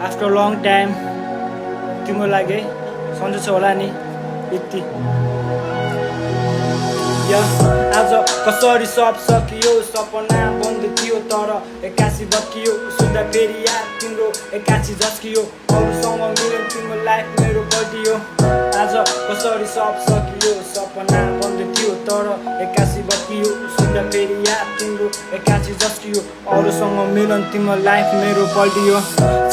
after long time तिम्रो लागि सन्चो छ होला नि यति आज कसरी सब सकियो सपना बन्द थियो तर एक्कासी बत्कियो सुन्दा फेरि याद तिम्रो एक्कासी झस्कियो अरूसँग मिल्यो तिम्रो लाइफ मेरो पल्टियो आज कसरी सब सकियो सपना बन्द थियो तर एक्कासी बत्कियो सुन्दा फेरि याद तिम्रो एक्कासी झस्कियो अरूसँग मिलन तिम्रो लाइफ मेरो पल्टियो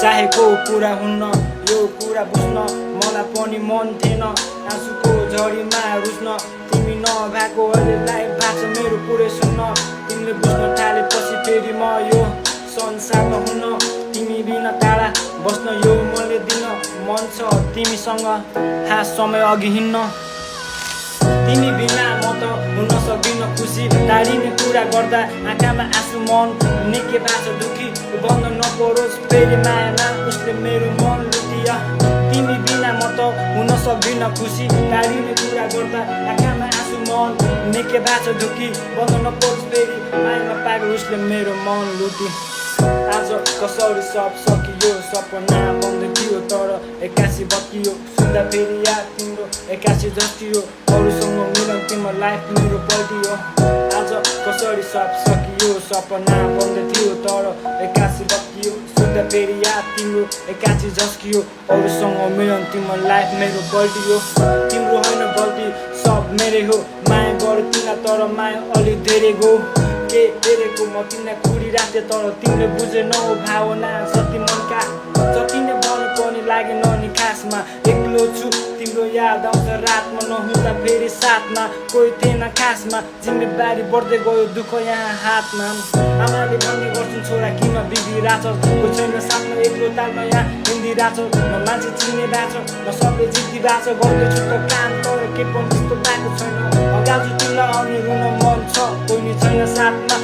चाहेको कुरा हुन्न यो कुरा बुझ्न मलाई पनि मन थिएन आँसुको झरीमा रुच्न तिमी नभएको अहिले लाइफ भएको छ मेरो पुरै सुन्न तिमीले बुझ्न थालेपछि फेरि म यो संसारमा हुन्न तिमी बिना टाढा बस्न यो मनले दिन मन छ तिमीसँग खास समय अघि हिँड्न तिमी बिना म त हुन सक्दिन खुसी टाढिने कुरा गर्दा आँखामा आँसु मन निकै भएको छ दुखी बन्द नपरोस् फेरि मायामा उसले मेरो मन लुटिया तिमी बिना म त हुन सक्दिन खुसी टाढिने कुरा गर्दा आँखामा आँसु मन निकै भएको छ दुखी बन्द नपरोस् फेरि मायामा पाएको उसले मेरो मन लुटी आज कसरी सब सकियो सपना बन्द थियो तर एक्कासी बत्कियो सुन्दा फेरि याद तिम्रो एक्कासी झस्कियो अरूसँग मिलन तिम्रो लाइफ मेरो पल्टियो आज कसरी सब सकियो सपना बन्द थियो तर एक्कासी बत्कियो सुन्दा फेरि याद तिम्रो एक्कासी झस्कियो अरूसँग मिलन तिम्रो लाइफ मेरो पल्टियो तिम्रो होइन गल्ती सब मेरै हो माया गरे तिमीलाई तर माया अलिक धेरै गयो के हेरेको म तिमीलाई कुरिराख्थेँ तर तिमीले बुझेनौ भावना जति मनका जति नै मन पनि लागेन नि खासमा एक्लो छु तिम्रो याद आउँछ रातमा नहुँदा फेरि साथमा कोही थिएन खासमा जिम्मेवारी बढ्दै गयो दुःख यहाँ हातमा आमाले भन्ने गर्छन् छोरा किन बिग्रिरहेछ कोही छैन साथमा एक्लो तालमा यहाँ हिँडिरहेछ न मान्छे चिन्ने भएको छ न सबै जित्दिरहेछ गर्दैछु त काम तर के पनि त्यस्तो भएको छैन अगाडि तिमीलाई अनि रुन मन छ कोही छैन साथमा